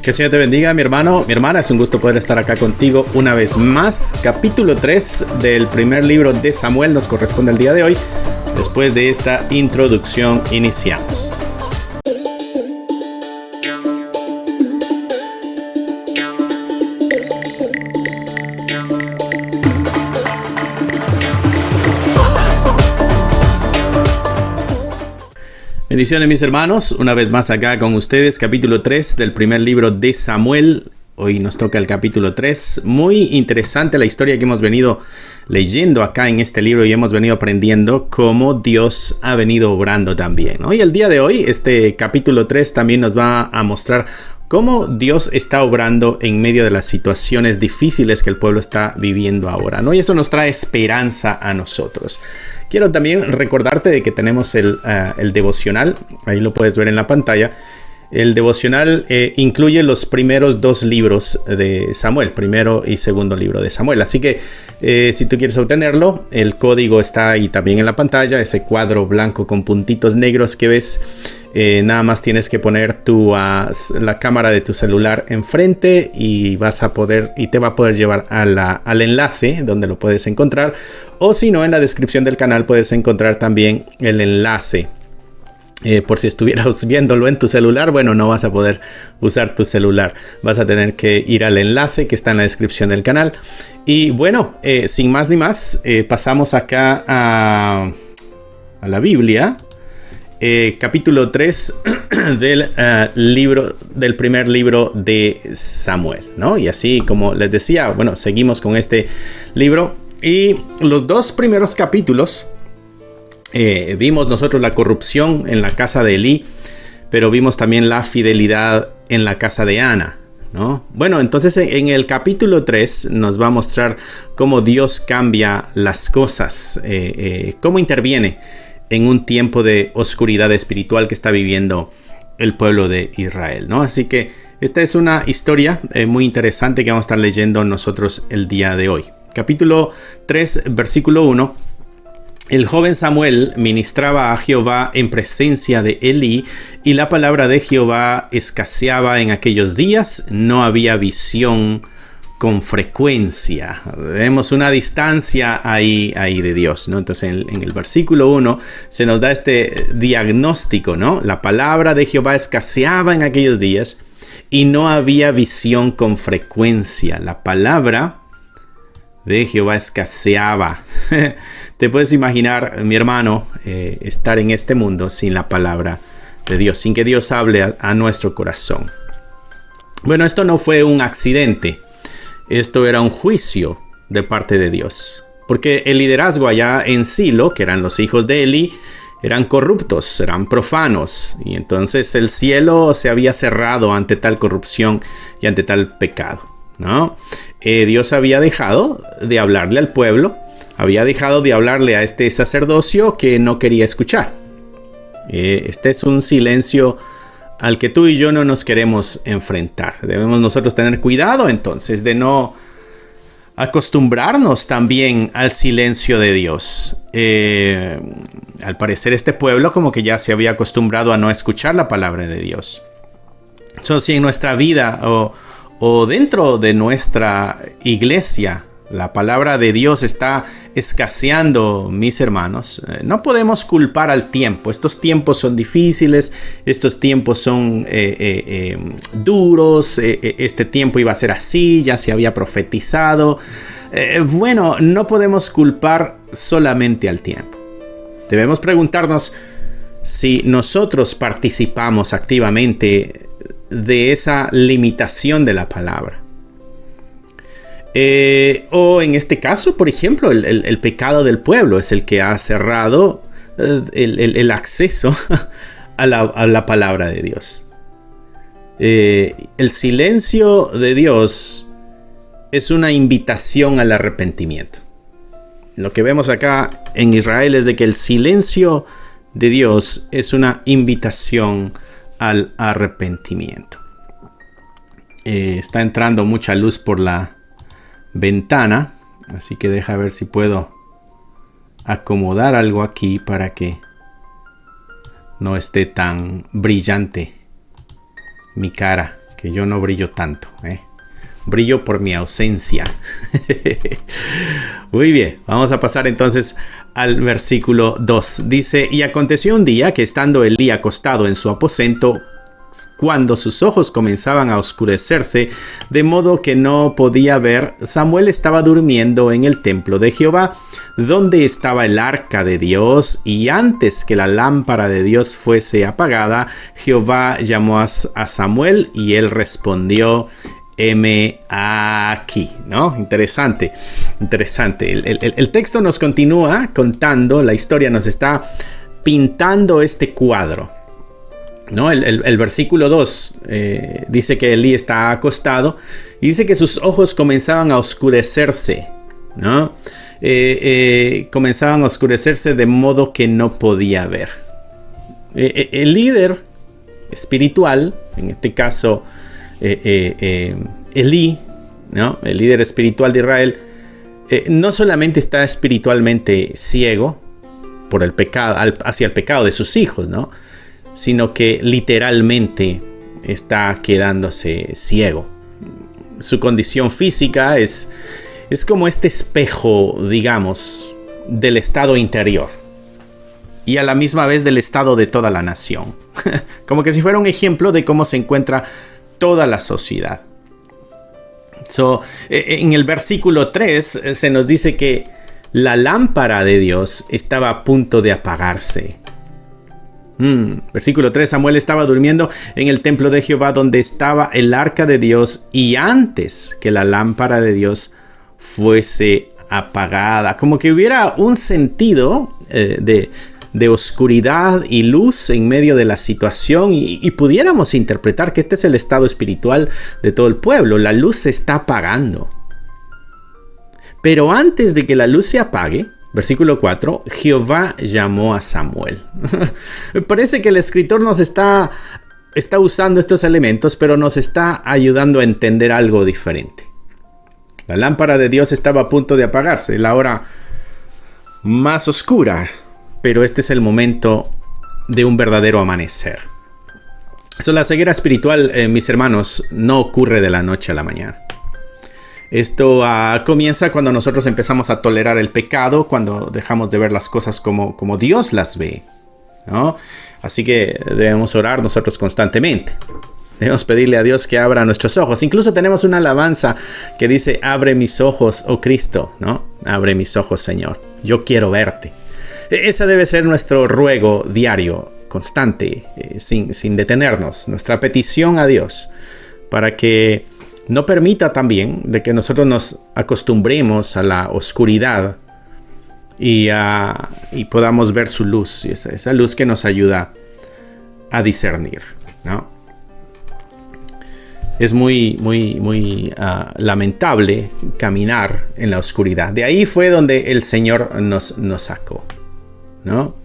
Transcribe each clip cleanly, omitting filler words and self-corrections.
Que el Señor te bendiga, mi hermano, mi hermana. Es un gusto poder estar acá contigo una vez más. Capítulo 3 del primer libro de Samuel nos corresponde el día de hoy. Después de esta introducción, iniciamos. Bendiciones, mis hermanos, una vez más acá con ustedes, capítulo 3 del primer libro de Samuel. Hoy nos toca el capítulo 3. Muy interesante la historia que hemos venido leyendo acá en este libro y hemos venido aprendiendo cómo Dios ha venido obrando también, ¿no? Y el día de hoy, este capítulo 3 también nos va a mostrar cómo Dios está obrando en medio de las situaciones difíciles que el pueblo está viviendo ahora, ¿no? Y eso nos trae esperanza a nosotros. Quiero también recordarte de que tenemos el devocional, ahí lo puedes ver en la pantalla. El devocional incluye los primeros dos libros de Samuel, primero y segundo libro de Samuel. Así que si tú quieres obtenerlo, el código está ahí también en la pantalla, ese cuadro blanco con puntitos negros que ves. Nada más tienes que poner la cámara de tu celular enfrente y te va a poder llevar al enlace donde lo puedes encontrar, o si no, en la descripción del canal puedes encontrar también el enlace. Por si estuvieras viéndolo en tu celular, bueno, no vas a poder usar tu celular, vas a tener que ir al enlace que está en la descripción del canal. Y bueno, sin más ni más, pasamos acá a la Biblia. Capítulo 3 del primer libro de Samuel, ¿no? Y así como les decía, bueno, seguimos con este libro y los dos primeros capítulos vimos nosotros la corrupción en la casa de Elí, pero vimos también la fidelidad en la casa de Ana, ¿no? Bueno, entonces en el capítulo 3 nos va a mostrar cómo Dios cambia las cosas, cómo interviene en un tiempo de oscuridad espiritual que está viviendo el pueblo de Israel, ¿no? Así que esta es una historia muy interesante que vamos a estar leyendo nosotros el día de hoy. Capítulo 3, versículo 1. El joven Samuel ministraba a Jehová en presencia de Elí, y la palabra de Jehová escaseaba en aquellos días, no había visión con frecuencia. Vemos una distancia ahí de Dios, ¿no? Entonces en el versículo 1 se nos da este diagnóstico, ¿no? La palabra de Jehová escaseaba en aquellos días y no había visión con frecuencia. La palabra de Jehová escaseaba. Te puedes imaginar, mi hermano, estar en este mundo sin la palabra de Dios, sin que Dios hable a nuestro corazón. Bueno, esto no fue un accidente. Esto era un juicio de parte de Dios, porque el liderazgo allá en Silo, que eran los hijos de Elí, eran corruptos, eran profanos, y entonces el cielo se había cerrado ante tal corrupción y ante tal pecado, ¿no? Dios había dejado de hablarle al pueblo, había dejado de hablarle a este sacerdocio que no quería escuchar. Este es un silencio al que tú y yo no nos queremos enfrentar. Debemos nosotros tener cuidado entonces de no acostumbrarnos también al silencio de Dios. Al parecer este pueblo como que ya se había acostumbrado a no escuchar la palabra de Dios. Entonces, si en nuestra vida o dentro de nuestra iglesia la palabra de Dios está escaseando, mis hermanos, no podemos culpar al tiempo. Estos tiempos son difíciles, estos tiempos son duros, este tiempo iba a ser así, ya se había profetizado. Bueno, no podemos culpar solamente al tiempo. Debemos preguntarnos si nosotros participamos activamente de esa limitación de la palabra. O en este caso, por ejemplo, el pecado del pueblo es el que ha cerrado el acceso a la palabra de Dios. El silencio de Dios es una invitación al arrepentimiento. Lo que vemos acá en Israel es de que el silencio de Dios es una invitación al arrepentimiento. Está entrando mucha luz por la ventana, así que deja ver si puedo acomodar algo aquí para que no esté tan brillante mi cara que yo no brillo tanto, brillo por mi ausencia. Muy bien, vamos a pasar entonces al versículo 2. Dice: y aconteció un día que estando Elí acostado en su aposento, cuando sus ojos comenzaban a oscurecerse, de modo que no podía ver, Samuel estaba durmiendo en el templo de Jehová, donde estaba el arca de Dios, y antes que la lámpara de Dios fuese apagada, Jehová llamó a Samuel, y él respondió: heme aquí, ¿no? Interesante. El texto nos continúa contando, la historia nos está pintando este cuadro, ¿no? El versículo 2 dice que Elí está acostado y dice que sus ojos comenzaban a oscurecerse, ¿no? Comenzaban a oscurecerse de modo que no podía ver. El líder espiritual, en este caso Elí, ¿no? El líder espiritual de Israel, no solamente está espiritualmente ciego por el pecado, hacia el pecado de sus hijos, ¿no? Sino que literalmente está quedándose ciego. Su condición física es como este espejo, digamos, del estado interior y a la misma vez del estado de toda la nación. Como que si fuera un ejemplo de cómo se encuentra toda la sociedad. En el versículo 3 se nos dice que la lámpara de Dios estaba a punto de apagarse. Versículo 3: Samuel estaba durmiendo en el templo de Jehová, donde estaba el arca de Dios, y antes que la lámpara de Dios fuese apagada. Como que hubiera un sentido de oscuridad y luz en medio de la situación, y pudiéramos interpretar que este es el estado espiritual de todo el pueblo. La luz se está apagando. Pero antes de que la luz se apague, versículo 4, Jehová llamó a Samuel. Me parece que el escritor nos está usando estos elementos, pero nos está ayudando a entender algo diferente. La lámpara de Dios estaba a punto de apagarse, la hora más oscura, pero este es el momento de un verdadero amanecer. La ceguera espiritual, mis hermanos, no ocurre de la noche a la mañana. Esto comienza cuando nosotros empezamos a tolerar el pecado, cuando dejamos de ver las cosas como Dios las ve, ¿no? Así que debemos orar nosotros constantemente. Debemos pedirle a Dios que abra nuestros ojos. Incluso tenemos una alabanza que dice: abre mis ojos, oh Cristo, ¿no? Abre mis ojos, Señor. Yo quiero verte. Ese debe ser nuestro ruego diario, constante, sin detenernos. Nuestra petición a Dios para que no permita también de que nosotros nos acostumbremos a la oscuridad y podamos ver su luz, y esa luz que nos ayuda a discernir, ¿no? Es muy lamentable caminar en la oscuridad. De ahí fue donde el Señor nos sacó, ¿no?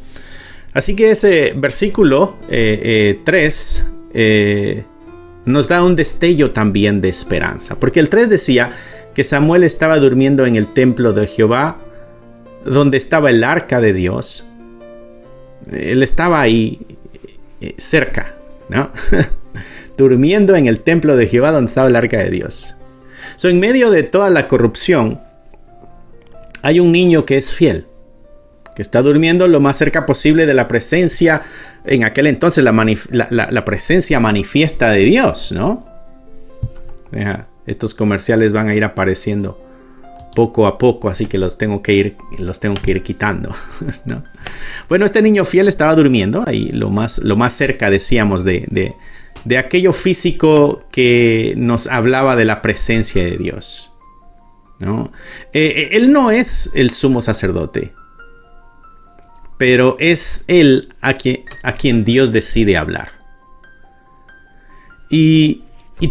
Así que ese versículo 3 nos da un destello también de esperanza, porque el 3 decía que Samuel estaba durmiendo en el templo de Jehová, donde estaba el arca de Dios. Él estaba ahí cerca, ¿no? Durmiendo en el templo de Jehová, donde estaba el arca de Dios. En medio de toda la corrupción, hay un niño que es fiel, que está durmiendo lo más cerca posible de la presencia, en aquel entonces la presencia manifiesta de Dios, ¿no? Estos comerciales van a ir apareciendo poco a poco, así que los tengo que ir quitando, ¿no? Bueno, este niño fiel estaba durmiendo ahí lo más cerca, decíamos, de aquello físico que nos hablaba de la presencia de Dios, ¿no? Él no es el sumo sacerdote, pero es él a quien Dios decide hablar. Y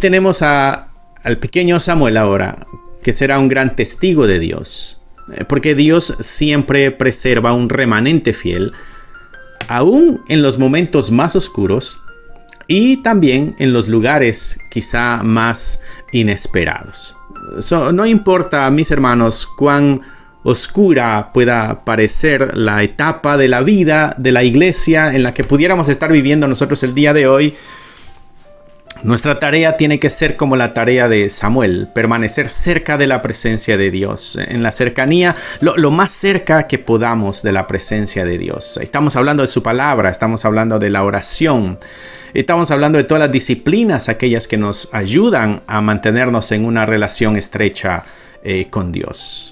tenemos al pequeño Samuel ahora, que será un gran testigo de Dios, porque Dios siempre preserva un remanente fiel, aún en los momentos más oscuros y también en los lugares quizá más inesperados. No importa, mis hermanos, cuán oscura pueda parecer la etapa de la vida de la iglesia en la que pudiéramos estar viviendo nosotros el día de hoy, Nuestra tarea tiene que ser como la tarea de Samuel, permanecer cerca de la presencia de Dios, en la cercanía, lo más cerca que podamos de la presencia de Dios. Estamos hablando de su palabra, estamos hablando de la oración, estamos hablando de todas las disciplinas, aquellas que nos ayudan a mantenernos en una relación estrecha con Dios.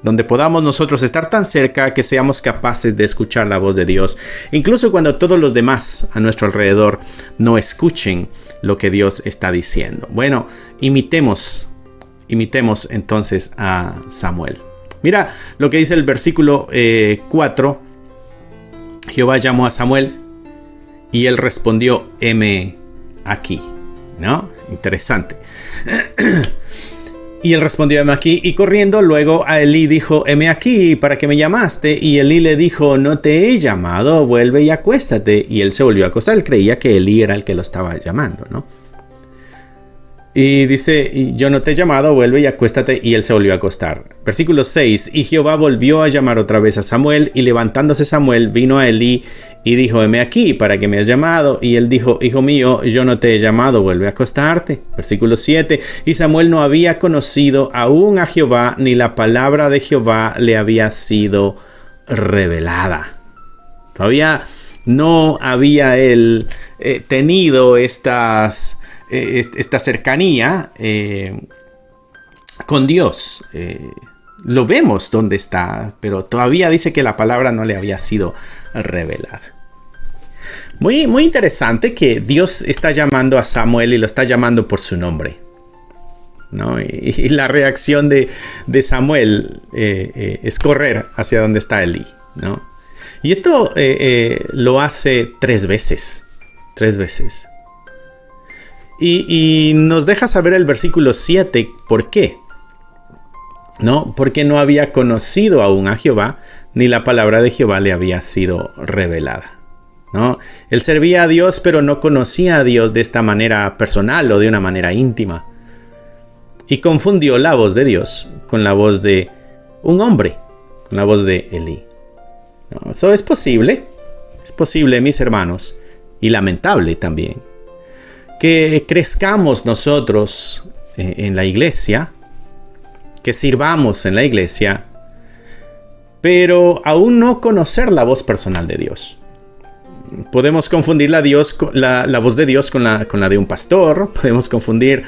Donde podamos nosotros estar tan cerca que seamos capaces de escuchar la voz de Dios, incluso cuando todos los demás a nuestro alrededor no escuchen lo que Dios está diciendo. Bueno, imitemos entonces a Samuel. Mira lo que dice el versículo 4. Jehová llamó a Samuel y él respondió, heme aquí. ¿No? Interesante. Y él respondió, heme aquí, y corriendo luego a Elí dijo, heme aquí, ¿para qué me llamaste? Y Elí le dijo, no te he llamado, vuelve y acuéstate. Y él se volvió a acostar, él creía que Elí era el que lo estaba llamando, ¿no? Y dice, yo no te he llamado, vuelve y acuéstate, y él se volvió a acostar. Versículo 6, y Jehová volvió a llamar otra vez a Samuel, y levantándose Samuel vino a Elí y dijo, heme aquí, ¿para qué me has llamado? Y él dijo, hijo mío, yo no te he llamado, vuelve a acostarte. Versículo 7, y Samuel no había conocido aún a Jehová, ni la palabra de Jehová le había sido revelada. Todavía no había él tenido esta cercanía con Dios. Lo vemos donde está, pero todavía dice que la palabra no le había sido revelada. Muy interesante que Dios está llamando a Samuel y lo está llamando por su nombre, ¿no? Y la reacción de Samuel es correr hacia donde está Elí, ¿no? Y esto lo hace 3 veces. 3 veces. Y nos deja saber el versículo 7 por qué. ¿No? Porque no había conocido aún a Jehová, ni la palabra de Jehová le había sido revelada, ¿no? Él servía a Dios, pero no conocía a Dios de esta manera personal o de una manera íntima. Y confundió la voz de Dios con la voz de un hombre, con la voz de Elí, ¿no? Eso es posible, mis hermanos, y lamentable también, que crezcamos nosotros en la iglesia, que sirvamos en la iglesia, pero aún no conocer la voz personal de Dios. Podemos confundir la voz de Dios con la de un pastor, podemos confundir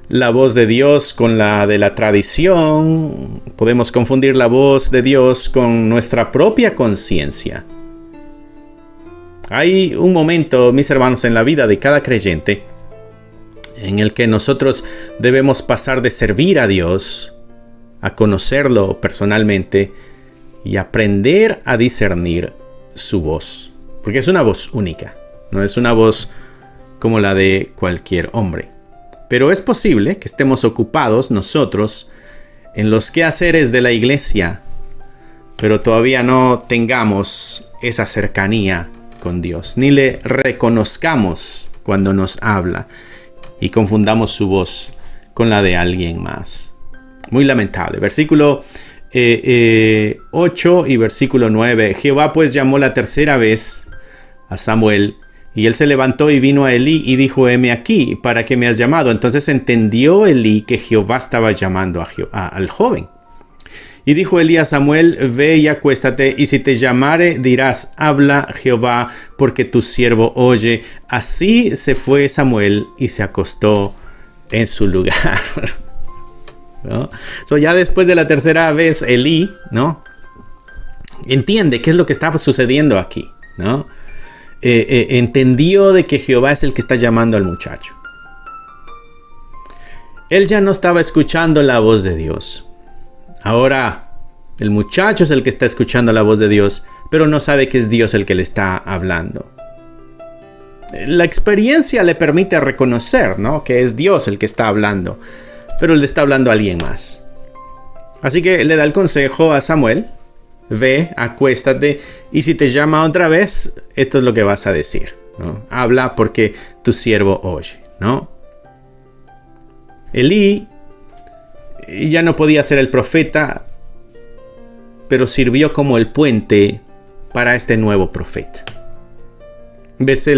la voz de Dios con la de la tradición, podemos confundir la voz de Dios con nuestra propia conciencia. Hay un momento, mis hermanos, en la vida de cada creyente en el que nosotros debemos pasar de servir a Dios a conocerlo personalmente y aprender a discernir su voz. Porque es una voz única, no es una voz como la de cualquier hombre. Pero es posible que estemos ocupados nosotros en los quehaceres de la iglesia, pero todavía no tengamos esa cercanía con Dios, ni le reconozcamos cuando nos habla y confundamos su voz con la de alguien más. Muy lamentable. Versículo 8 y versículo 9. Jehová pues llamó la tercera vez a Samuel, y él se levantó y vino a Elí y dijo, heme aquí, ¿para qué me has llamado? Entonces entendió Elí que Jehová estaba llamando al joven. Y dijo Elí a Samuel, ve y acuéstate, y si te llamare dirás, habla Jehová, porque tu siervo oye. Así se fue Samuel y se acostó en su lugar. ¿No? Ya después de la tercera vez, Elí, ¿no?, entiende qué es lo que está sucediendo aquí, ¿no? Entendió de que Jehová es el que está llamando al muchacho. Él ya no estaba escuchando la voz de Dios. Ahora el muchacho es el que está escuchando la voz de Dios, pero no sabe que es Dios el que le está hablando. La experiencia le permite reconocer, ¿no?, que es Dios el que está hablando, pero le está hablando a alguien más. Así que le da el consejo a Samuel: ve, acuéstate, y si te llama otra vez, esto es lo que vas a decir, ¿no? Habla porque tu siervo oye, ¿no? Elí ya no podía ser el profeta, pero sirvió como el puente para este nuevo profeta. Ves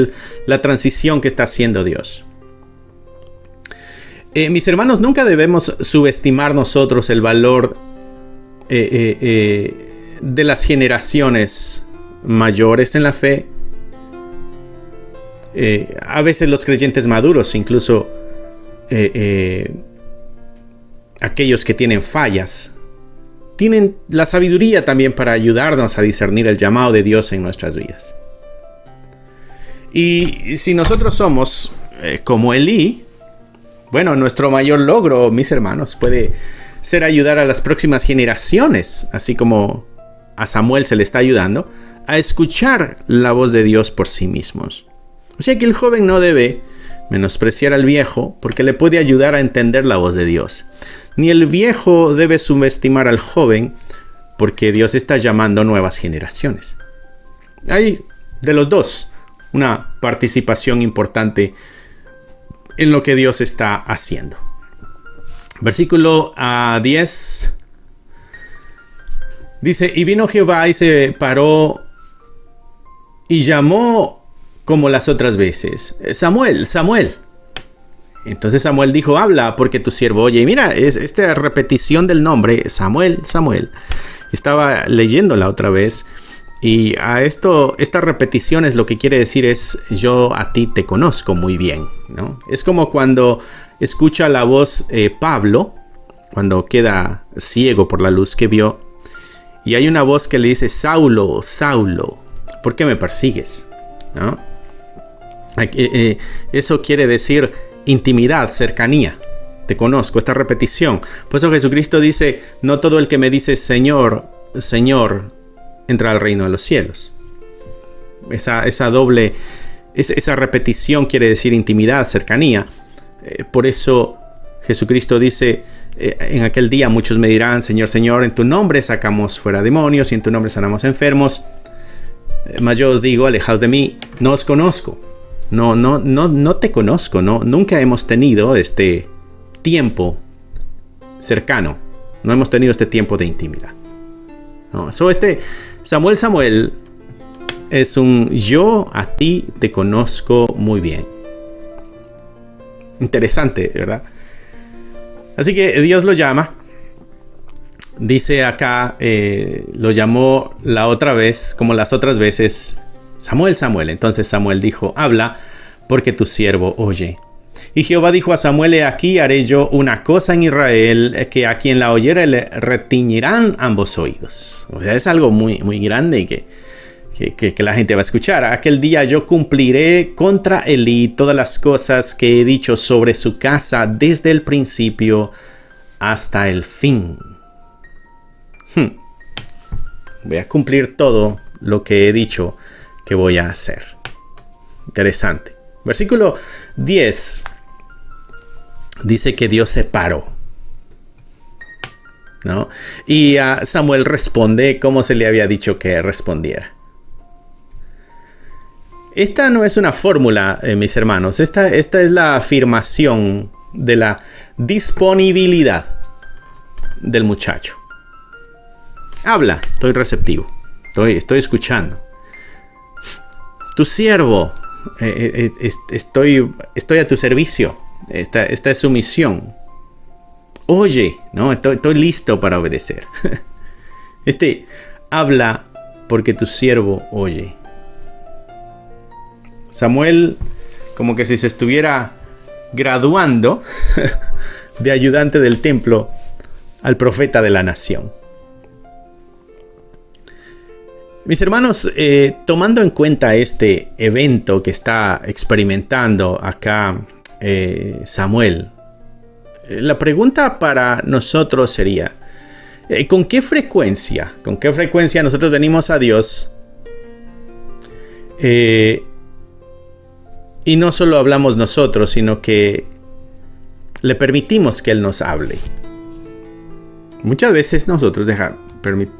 la transición que está haciendo Dios. Mis hermanos, nunca debemos subestimar nosotros el valor de las generaciones mayores en la fe. A veces los creyentes maduros, incluso aquellos que tienen fallas, tienen la sabiduría también para ayudarnos a discernir el llamado de Dios en nuestras vidas. Y si nosotros somos como Elí, bueno, nuestro mayor logro, mis hermanos, puede ser ayudar a las próximas generaciones, así como a Samuel se le está ayudando, a escuchar la voz de Dios por sí mismos. O sea que el joven no debe menospreciar al viejo porque le puede ayudar a entender la voz de Dios. Ni el viejo debe subestimar al joven porque Dios está llamando nuevas generaciones. Hay de los dos una participación importante en lo que Dios está haciendo. Versículo 10 dice: y vino Jehová y se paró y llamó como las otras veces: Samuel, Samuel. Entonces Samuel dijo: habla, porque tu siervo oye. Y mira, es esta repetición del nombre, Samuel, Samuel. Estaba leyéndola otra vez. Y a esta repetición es lo que quiere decir es: yo a ti te conozco muy bien, ¿no? Es como cuando escucha la voz Pablo, cuando queda ciego por la luz que vio. Y hay una voz que le dice: Saulo, Saulo, ¿por qué me persigues? ¿No? Eso quiere decir intimidad, cercanía. Te conozco, esta repetición. Por eso Jesucristo dice: no todo el que me dice Señor, Señor, entra al reino de los cielos. Esa repetición quiere decir intimidad, cercanía. Por eso Jesucristo dice: en aquel día muchos me dirán, Señor, Señor, en tu nombre sacamos fuera demonios y en tu nombre sanamos enfermos. Mas yo os digo, alejaos de mí, no os conozco. No te conozco. Nunca hemos tenido este tiempo cercano. No hemos tenido este tiempo de intimidad. Samuel, Samuel es un yo a ti te conozco muy bien. Interesante, ¿verdad? Así que Dios lo llama. Dice acá, lo llamó la otra vez, como las otras veces, Samuel, Samuel. Entonces Samuel dijo: habla, porque tu siervo oye. Y Jehová dijo a Samuel: he aquí haré yo una cosa en Israel, que a quien la oyere le retiñirán ambos oídos. O sea, es algo muy, muy grande que la gente va a escuchar. Aquel día yo cumpliré contra Elí todas las cosas que he dicho sobre su casa desde el principio hasta el fin. Voy a cumplir todo lo que he dicho que voy a hacer. Interesante. Versículo 10 dice que Dios se paró, ¿no? Y Samuel responde como se le había dicho que respondiera. Esta no es una fórmula, mis hermanos. Esta es la afirmación de la disponibilidad del muchacho. Habla, estoy receptivo. Estoy escuchando. Tu siervo, estoy a tu servicio. Esta es su misión. Oye, ¿no? Estoy listo para obedecer. Habla porque tu siervo oye. Samuel, como que si se estuviera graduando de ayudante del templo al profeta de la nación. Mis hermanos, tomando en cuenta este evento que está experimentando acá Samuel, la pregunta para nosotros sería: ¿con qué frecuencia nosotros venimos a Dios? Y no solo hablamos nosotros, sino que le permitimos que Él nos hable. Muchas veces nosotros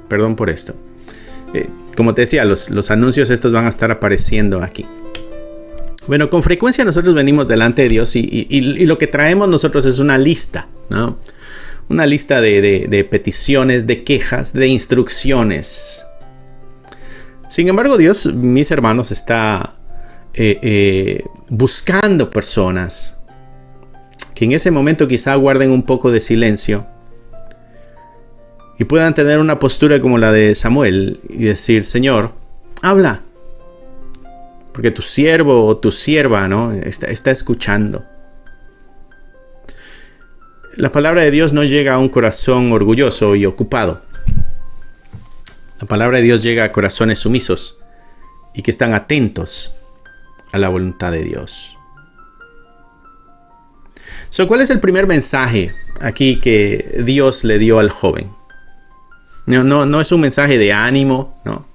perdón por esto. Como te decía, los anuncios estos van a estar apareciendo aquí. Bueno, con frecuencia nosotros venimos delante de Dios y lo que traemos nosotros es una lista, ¿no? Una lista de peticiones, de quejas, de instrucciones. Sin embargo, Dios, mis hermanos, está buscando personas que en ese momento quizá guarden un poco de silencio y puedan tener una postura como la de Samuel y decir: Señor, habla, porque tu siervo o tu sierva, ¿no?, está escuchando. La palabra de Dios no llega a un corazón orgulloso y ocupado. La palabra de Dios llega a corazones sumisos y que están atentos a la voluntad de Dios. ¿Cuál es el primer mensaje aquí que Dios le dio al joven? No es un mensaje de ánimo, no.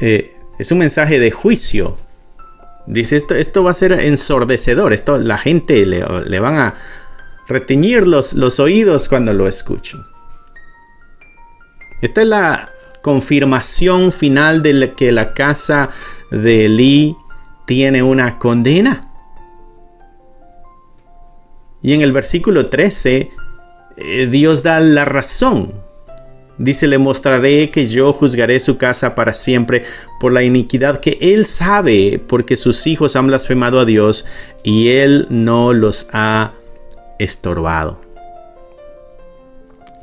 Es un mensaje de juicio. Dice, esto va a ser ensordecedor. La gente le van a reteñir los oídos cuando lo escuchen. Esta es la confirmación final de que la casa de Elí tiene una condena. Y en el versículo 13, Dios da la razón. Dice: le mostraré que yo juzgaré su casa para siempre por la iniquidad que él sabe, porque sus hijos han blasfemado a Dios y él no los ha estorbado.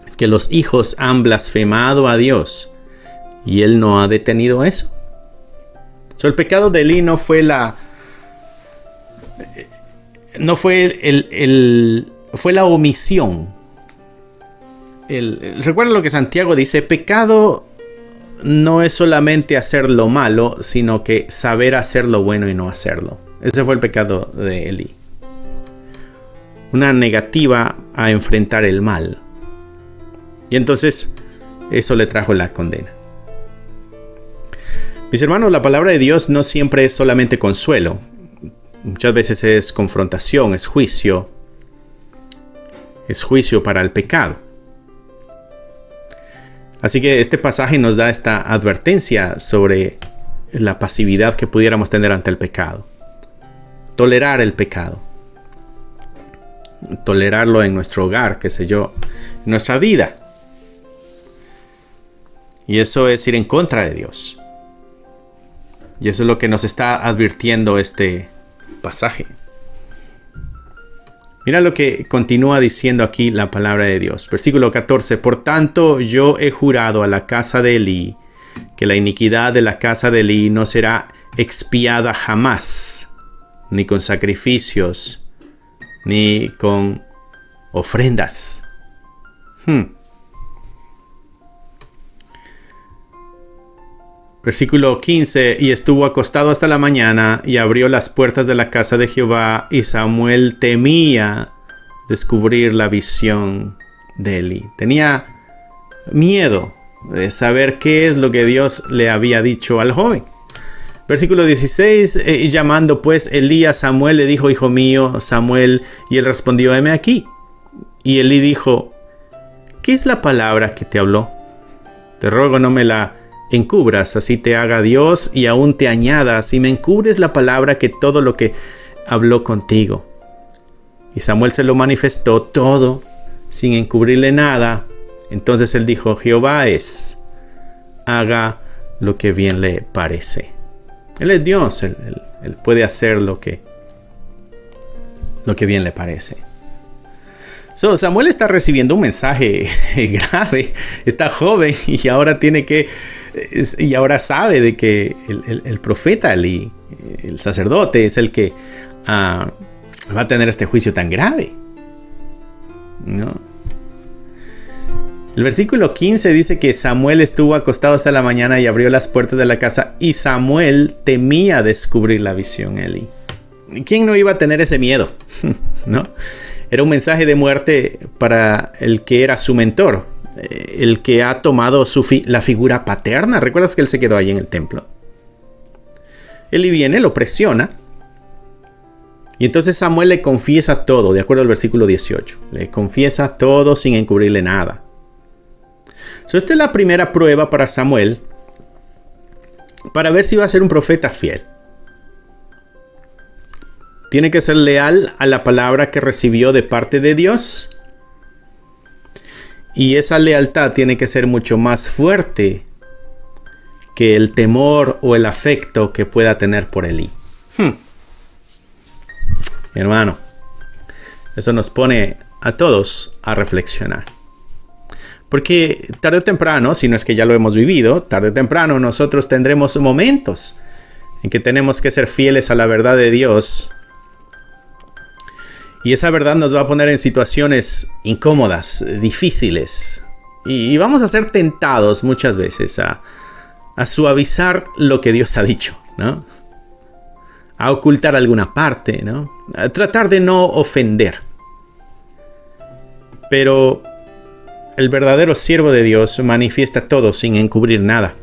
Es que los hijos han blasfemado a Dios y él no ha detenido eso. El pecado de Elí no fue fue la omisión. Recuerda lo que Santiago dice: pecado no es solamente hacer lo malo, sino que saber hacer lo bueno y no hacerlo. Ese fue el pecado de Elí. Una negativa a enfrentar el mal. Y entonces eso le trajo la condena. Mis hermanos, la palabra de Dios no siempre es solamente consuelo. Muchas veces es confrontación, es juicio. Es juicio para el pecado. Así que este pasaje nos da esta advertencia sobre la pasividad que pudiéramos tener ante el pecado. Tolerar el pecado. Tolerarlo en nuestro hogar, qué sé yo, en nuestra vida. Y eso es ir en contra de Dios. Y eso es lo que nos está advirtiendo este pasaje. Mira lo que continúa diciendo aquí la palabra de Dios. Versículo 14. Por tanto, yo he jurado a la casa de Elí que la iniquidad de la casa de Elí no será expiada jamás, ni con sacrificios, ni con ofrendas. Versículo 15. Y estuvo acostado hasta la mañana y abrió las puertas de la casa de Jehová, y Samuel temía descubrir la visión de Elí. Tenía miedo de saber qué es lo que Dios le había dicho al joven. Versículo 16. Y llamando pues Elí a Samuel, le dijo: hijo mío, Samuel. Y él respondió: heme aquí. Y Elí dijo: ¿qué es la palabra que te habló? Te ruego no me la encubras, así te haga Dios y aún te añada, si me encubres la palabra que todo lo que habló contigo. Y Samuel se lo manifestó todo, sin encubrirle nada. Entonces él dijo: Jehová es, haga lo que bien le parece. Él es Dios, él puede hacer lo que bien le parece. Samuel está recibiendo un mensaje grave. Está joven y ahora ahora sabe de que el profeta Elí, el sacerdote, es el que va a tener este juicio tan grave, ¿no? El versículo 15 dice que Samuel estuvo acostado hasta la mañana y abrió las puertas de la casa, y Samuel temía descubrir la visión Elí. ¿Quién no iba a tener ese miedo? ¿No? Era un mensaje de muerte para el que era su mentor, el que ha tomado la figura paterna. ¿Recuerdas que él se quedó ahí en el templo? Elí viene, lo presiona, y entonces Samuel le confiesa todo, de acuerdo al versículo 18. Le confiesa todo sin encubrirle nada. Esta es la primera prueba para Samuel para ver si va a ser un profeta fiel. Tiene que ser leal a la palabra que recibió de parte de Dios. Y esa lealtad tiene que ser mucho más fuerte que el temor o el afecto que pueda tener por Elí. Hermano, eso nos pone a todos a reflexionar. Porque tarde o temprano, si no es que ya lo hemos vivido, tarde o temprano nosotros tendremos momentos en que tenemos que ser fieles a la verdad de Dios. Y esa verdad nos va a poner en situaciones incómodas, difíciles. Y vamos a ser tentados muchas veces a suavizar lo que Dios ha dicho, ¿no? A ocultar alguna parte, ¿no? A tratar de no ofender. Pero el verdadero siervo de Dios manifiesta todo sin encubrir nada.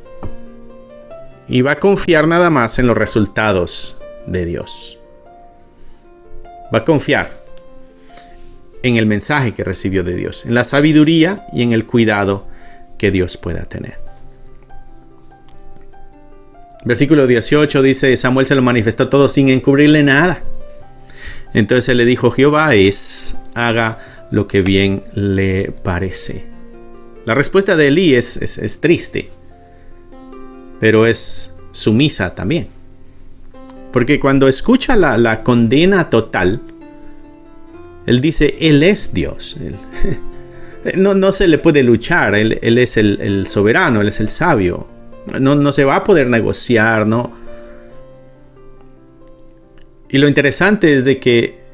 Y va a confiar nada más en los resultados de Dios. Va a confiar en el mensaje que recibió de Dios, en la sabiduría y en el cuidado que Dios pueda tener. Versículo 18 dice, Samuel se lo manifestó todo sin encubrirle nada. Entonces él le dijo, Jehová haga lo que bien le parece. La respuesta de Elí es triste, pero es sumisa también. Porque cuando escucha la condena total, él dice, Él es Dios. No se le puede luchar, Él es el soberano, Él es el sabio. No se va a poder negociar, ¿no? Y lo interesante es de que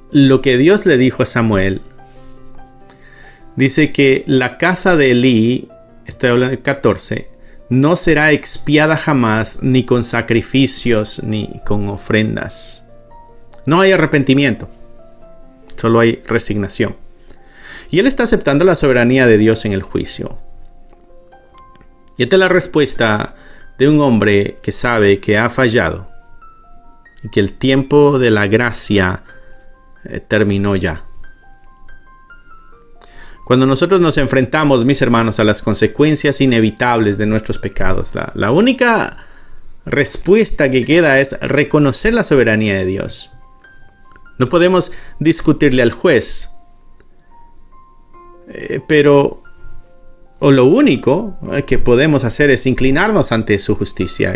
lo que Dios le dijo a Samuel, dice que la casa de Elí, estoy hablando del 14, no será expiada jamás, ni con sacrificios, ni con ofrendas. No hay arrepentimiento, solo hay resignación. Y él está aceptando la soberanía de Dios en el juicio. Y esta es la respuesta de un hombre que sabe que ha fallado y que el tiempo de la gracia terminó ya. Cuando nosotros nos enfrentamos, mis hermanos, a las consecuencias inevitables de nuestros pecados, la única respuesta que queda es reconocer la soberanía de Dios. No podemos discutirle al juez, pero lo único que podemos hacer es inclinarnos ante su justicia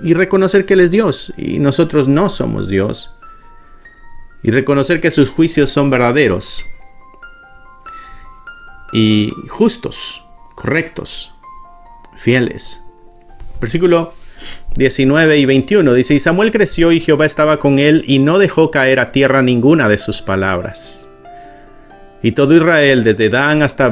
y reconocer que Él es Dios y nosotros no somos Dios, y reconocer que sus juicios son verdaderos y justos, correctos, fieles. Versículo 19 y 21 dice, y Samuel creció y Jehová estaba con él y no dejó caer a tierra ninguna de sus palabras. Y todo Israel, desde Dan hasta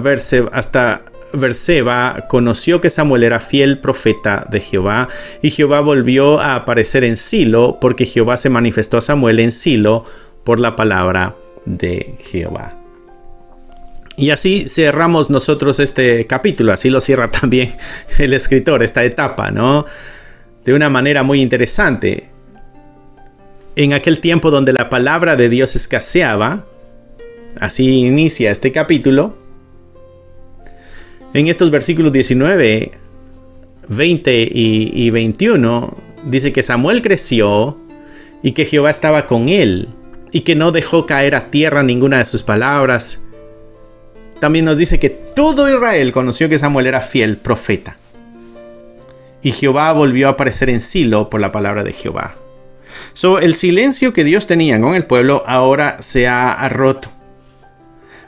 Berseba, conoció que Samuel era fiel profeta de Jehová, y Jehová volvió a aparecer en Silo, porque Jehová se manifestó a Samuel en Silo por la palabra de Jehová. Y así cerramos nosotros este capítulo, así lo cierra también el escritor, esta etapa, ¿no? De una manera muy interesante. En aquel tiempo donde la palabra de Dios escaseaba, así inicia este capítulo. En estos versículos 19, 20 y 21, dice que Samuel creció y que Jehová estaba con él y que no dejó caer a tierra ninguna de sus palabras. También nos dice que todo Israel conoció que Samuel era fiel profeta. Y Jehová volvió a aparecer en Silo por la palabra de Jehová. El silencio que Dios tenía con el pueblo ahora se ha roto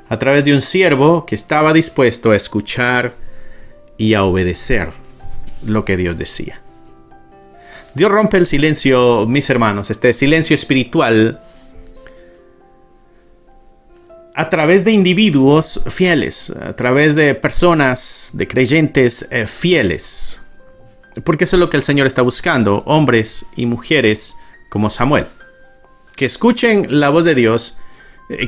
a través de un siervo que estaba dispuesto a escuchar y a obedecer lo que Dios decía. Dios rompe el silencio, mis hermanos, este silencio espiritual, a través de individuos fieles, a través de personas, de creyentes fieles. Porque eso es lo que el Señor está buscando, hombres y mujeres como Samuel, que escuchen la voz de Dios,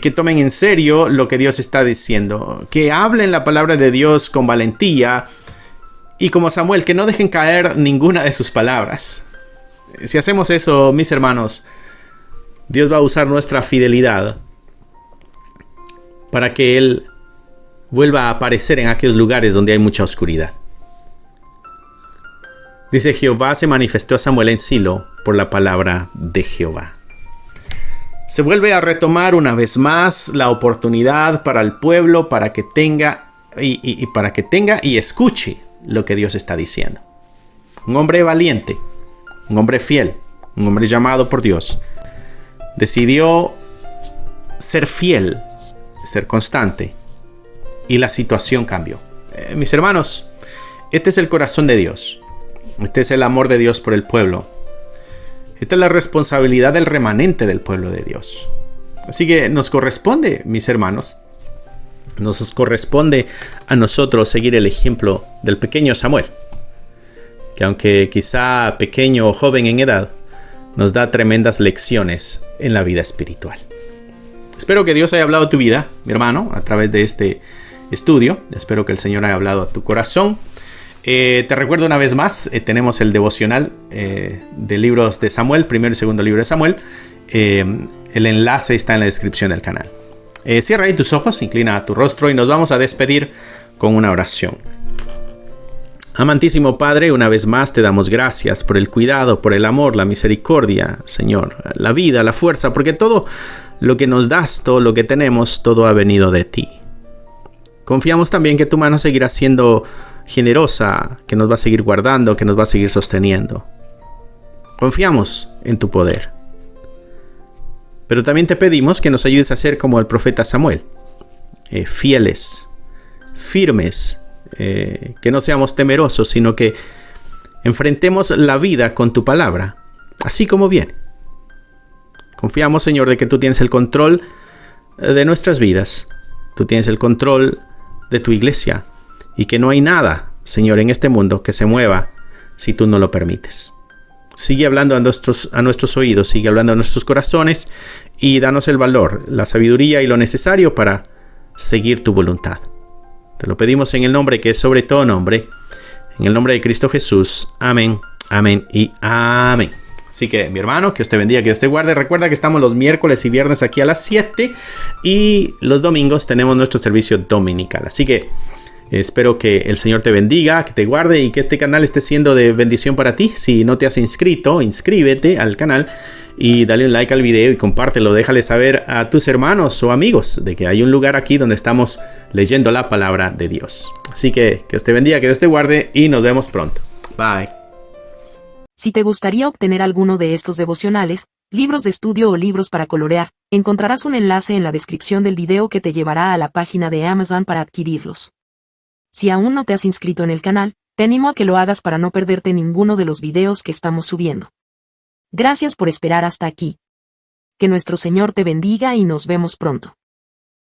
que tomen en serio lo que Dios está diciendo, que hablen la palabra de Dios con valentía, y como Samuel, que no dejen caer ninguna de sus palabras. Si hacemos eso, mis hermanos, Dios va a usar nuestra fidelidad para que Él vuelva a aparecer en aquellos lugares donde hay mucha oscuridad. Dice, Jehová se manifestó a Samuel en Silo por la palabra de Jehová. Se vuelve a retomar una vez más la oportunidad para el pueblo para que tenga y escuche lo que Dios está diciendo. Un hombre valiente, un hombre fiel, un hombre llamado por Dios, decidió ser fiel, ser constante, y la situación cambió. Mis hermanos, este es el corazón de Dios. Este es el amor de Dios por el pueblo. Esta es la responsabilidad del remanente del pueblo de Dios. Así que nos corresponde, mis hermanos, nos corresponde a nosotros seguir el ejemplo del pequeño Samuel, que aunque quizá pequeño o joven en edad, nos da tremendas lecciones en la vida espiritual. Espero que Dios haya hablado a tu vida, mi hermano, a través de este estudio. Espero que el Señor haya hablado a tu corazón. Te recuerdo una vez más, tenemos el devocional de libros de Samuel, primero y segundo libro de Samuel. El enlace está en la descripción del canal. Cierra ahí tus ojos, inclina tu rostro y nos vamos a despedir con una oración. Amantísimo Padre, una vez más te damos gracias por el cuidado, por el amor, la misericordia, Señor, la vida, la fuerza, porque todo lo que nos das, todo lo que tenemos, todo ha venido de ti. Confiamos también que tu mano seguirá siendo generosa, que nos va a seguir guardando, que nos va a seguir sosteniendo. Confiamos en tu poder. Pero también te pedimos que nos ayudes a ser como el profeta Samuel, fieles, firmes, que no seamos temerosos, sino que enfrentemos la vida con tu palabra, así como viene. Confiamos, Señor, de que tú tienes el control de nuestras vidas, tú tienes el control de tu iglesia y que no hay nada, Señor, en este mundo que se mueva si tú no lo permites. Sigue hablando a nuestros oídos, sigue hablando a nuestros corazones y danos el valor, la sabiduría y lo necesario para seguir tu voluntad. Te lo pedimos en el nombre que es sobre todo nombre, en el nombre de Cristo Jesús. Amén, amén y amén. Así que, mi hermano, que Dios te bendiga, que Dios te guarde. Recuerda que estamos los miércoles y viernes aquí a las 7 y los domingos tenemos nuestro servicio dominical. Así que espero que el Señor te bendiga, que te guarde y que este canal esté siendo de bendición para ti. Si no te has inscrito, inscríbete al canal y dale un like al video y compártelo. Déjale saber a tus hermanos o amigos de que hay un lugar aquí donde estamos leyendo la palabra de Dios. Así que Dios te bendiga, que Dios te guarde y nos vemos pronto. Bye. Si te gustaría obtener alguno de estos devocionales, libros de estudio o libros para colorear, encontrarás un enlace en la descripción del video que te llevará a la página de Amazon para adquirirlos. Si aún no te has inscrito en el canal, te animo a que lo hagas para no perderte ninguno de los videos que estamos subiendo. Gracias por esperar hasta aquí. Que nuestro Señor te bendiga y nos vemos pronto.